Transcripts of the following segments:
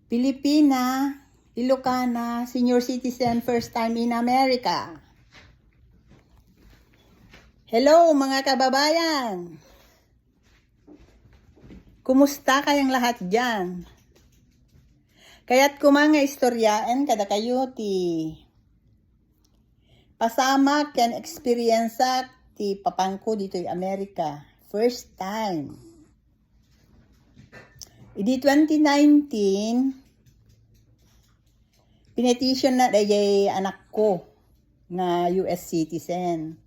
Pilipina, Ilocana, senior citizen, first time in America. Hello mga kababayan! Kumusta kayang lahat dyan? Kaya't kumanga istoryaan kada kayo ti pasama ken experience ti papangko dito yung Amerika. First time. Idi 2019, pinetition na dayay anak ko na US citizen.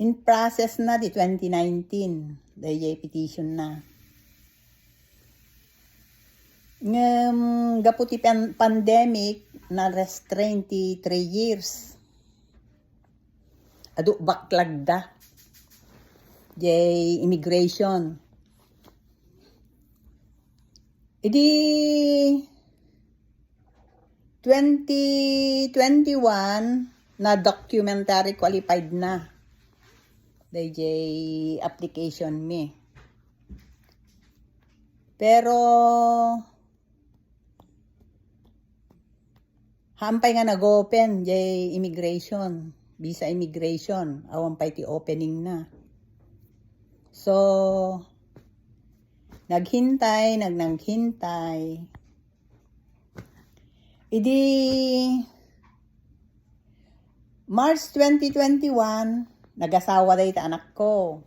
In process na di 2019, dayay petition na. Gaputi pandemic na restrain ti 3 years. Adu baklag da. Jay immigration. Idi 2021 na documentary qualified na. DJ application me. Pero hampay nga nag-open jay immigration, visa immigration, awan pa iti opening na. So naghintay. Idi March 2021, nag-asawa day ta anak ko.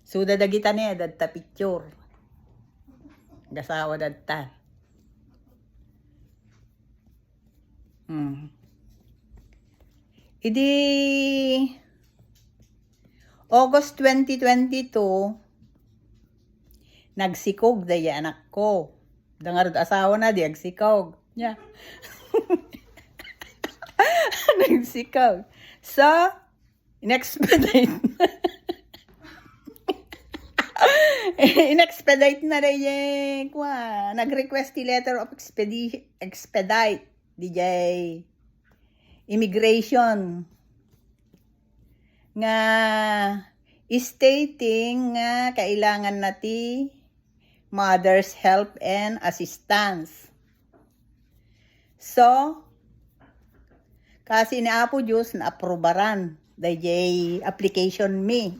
So dadagita niya, dadta picture. Nag-asawa dadta. Idi August 2022, nagsikog day anak ko. Dangarod asawa na di agsikog. Yeah. Nagsikog. So, in-expedite na rin nag-request the letter of expedite DJ immigration nga stating nga kailangan nati mother's help and assistance. So, kasi ni Apo Diyos na aprobaran DJ application me.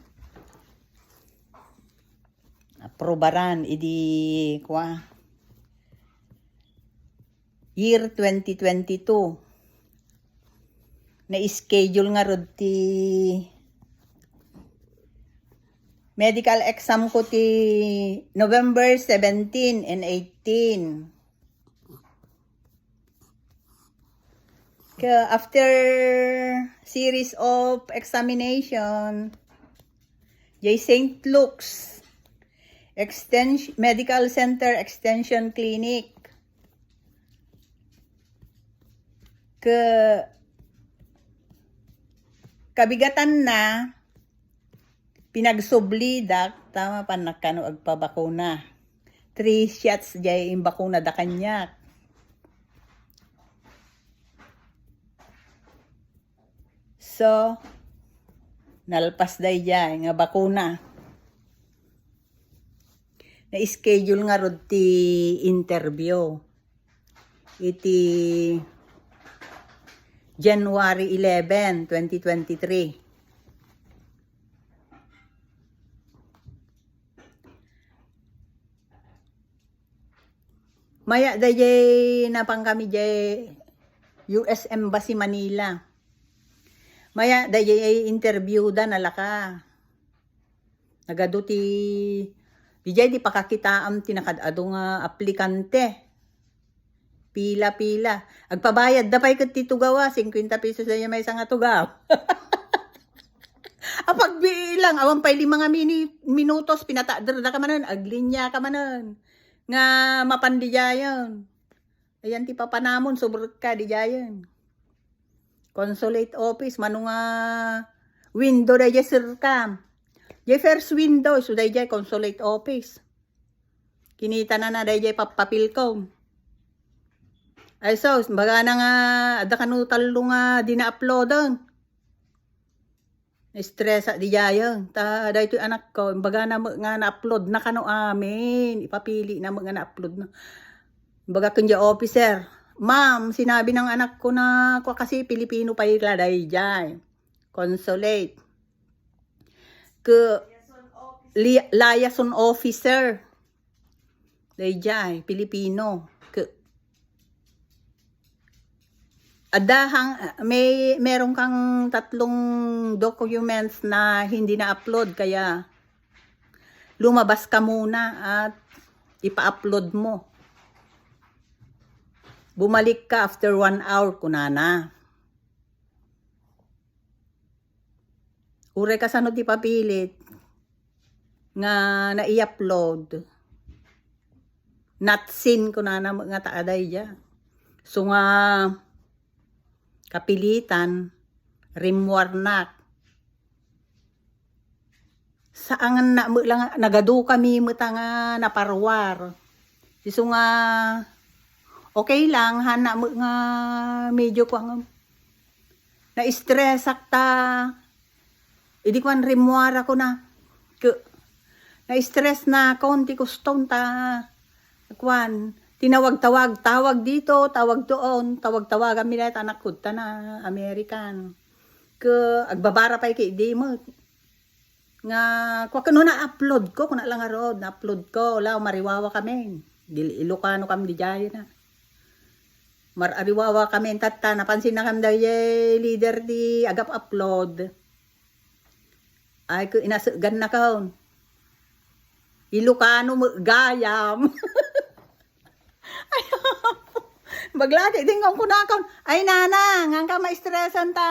Aprobaran idi year 2022. Na-schedule nga rod ti medical exam ko ti November 17 and 18. After series of examination, J. St. Luke's Medical Center Extension Clinic. Kabigatan na pinagsublidak tama pa nakano agpabakuna. 3 shots jay imbakuna da kanyak. So nalpas day jay nga bakuna. Na-schedule nga rod ti interview. Iti January 11, 2023. Maya dayay napang kami jay US Embassy Manila. Maya dayay interview da nalaka. Nagado ti dijay di pakakitaam tinakadado nga aplikante. Pila. Agpabayad dapay ket ti tugawa 50 pesos daya may isang tugaw. Apag bilang awan pay 5 minutos pinatadder da ka manen aglinya ka manen. Nga mapandijayon. Ayan ti papanamon subrot ka dijayon. Consulate office mano nga window dayay sirkam. Jay first window so dayay consulate office. Kinita na dayay papapil ko. Ay so, baga na nga ada kanu talo nga dina-uploadan. Na-stress di jayon. Ta dahito anak ko, imbaga na nga na-upload na kano amin. Ipapili na nga na-upload na. Imbaga kunya officer, ma'am, sinabi ng anak ko na ko kasi Pilipino pa ila dahi jay. Consulate. Ke liaison officer. Dahi jay, Pilipino. Adahang meron kang 3 documents na hindi na-upload kaya lumabas ka muna at ipa-upload mo. Bumalik ka after 1 hour kunana. Ure ka sanod ipapilit nga na-i-upload. Not seen kunana nga taaday ja. So nga kapilitan, rimwarnak. Saan na lang nagadu kami nga naparwar. Isu nga okay lang hana nga medyo ko ang na-stress akta. Idi ko an rimwar ako na. Na-stress na konti kuston ta. Kwan tawag dito, tawag doon, tawag kami na anak ko na American. Agbabara pa kay di mo. Nga kwa kano na upload ko kuna lang arod, na upload ko, la mariwawa kami. Dili Ilocano kami di jay na. Mariwawa kami tatta napansin na kami day leader di agap upload. Ay ko inasugan na kaon. Ilocano gayam. Baglati tingong kunakon. Ay nana, nga ka ma-stressan ta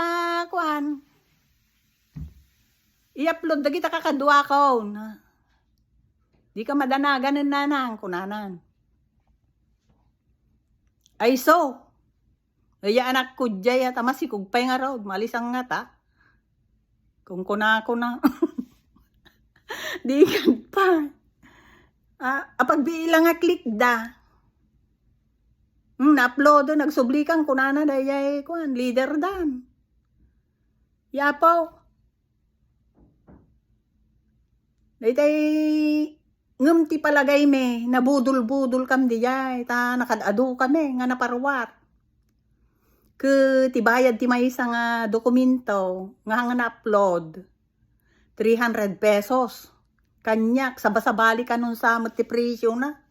kwan. I-upload da kita kakadwa ko. Di ka madanagan ng nanang kunanan. Ay so. Kaya anak ko jay at amasikog pa'y nga raw. Malisang nga ta. Kung kunako na. Di ka pa. Pagbilang nga click da. Na-upload nagsublikan kunana dayay kuan leader dan. Yapaw. Daytay ngem ti palagay me nabudol-budol kam diyay ta nakadado kami nga naparwat. Ke ti bayad ti maysa nga dokumento nga na-upload 300 pesos. Kanyak sabasabali kanon sa ti presyo na.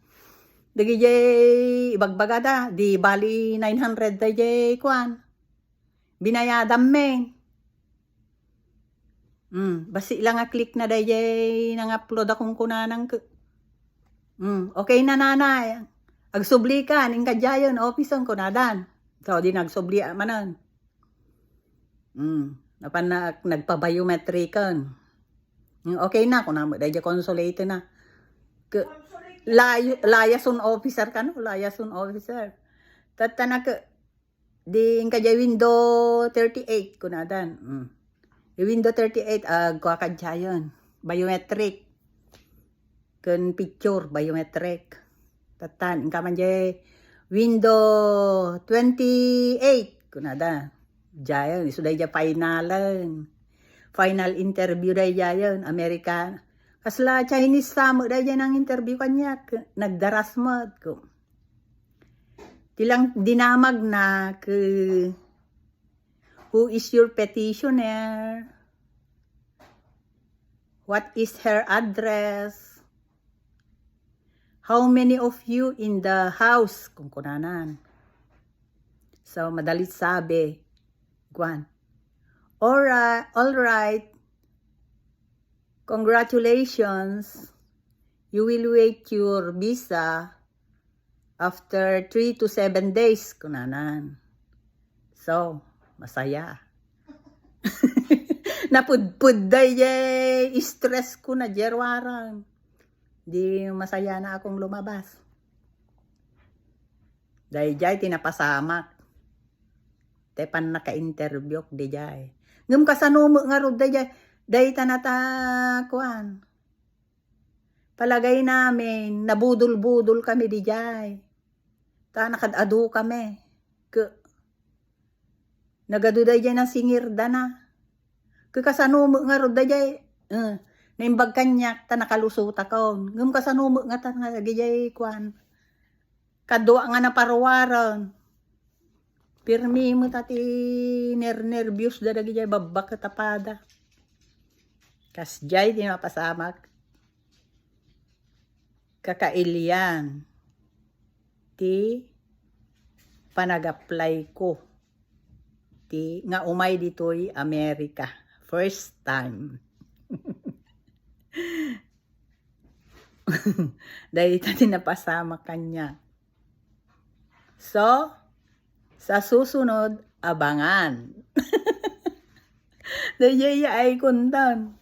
Dagi jay ibagbagada di bali 900 da jay kwan. Binayadam me. Basi lang nga click na da jay nang upload akong kunanang okay na nanay. Agsubli ka ning kadyayon office ko nadan. So di nagsubli manan. Napan nagpa-biometrican. Okay na kun na da jay consulate na. Liaison officer ka no? Liaison officer. Tatana ka, di ka dyan window 38 kunadan. Window 38, kwa ka dyan. Biometric. Kun picture, biometric. Tatan, ka man dyan window 28 kunadan. Dyan, iso dyan finalan. Final interview dyan, American. Kasla Chinese samo dahil ang interview kanya, nagdaras mo ko. Tilang dinamag na who is your petitioner? What is her address? How many of you in the house? Kung kunanan. So, madalit sabi, Guan. All right. Congratulations, you will wait your visa after 3 to 7 days, kunanan. So, masaya. Napudpud day stress ko na jerwarang. Di masaya na akong lumabas. Dahil jay tinapasamak. Tepan naka-interview di jay. Ngum kasanumo nga rod day Day tanata kuan. Palagay namin, nabudol-budol kami di jay. Ta nakadado kami. Nagaduday dyan ng singirda na. Kakasanumo nga ro dayay. Naimbag kanyak ta nakalusot ako. Ngum kasanumo nga ta nga dayay kwan. Kadwa nga naparwaron. Pirmi mo tati nervyos da dagiti babak katapada. Kas jay di mapasamak. Kakailian. Ti panag-apply ko. Ti nga umay ditoy Amerika. First time. Dahil tati napasama kanya. So, sa susunod, abangan. Dahil ay kundan.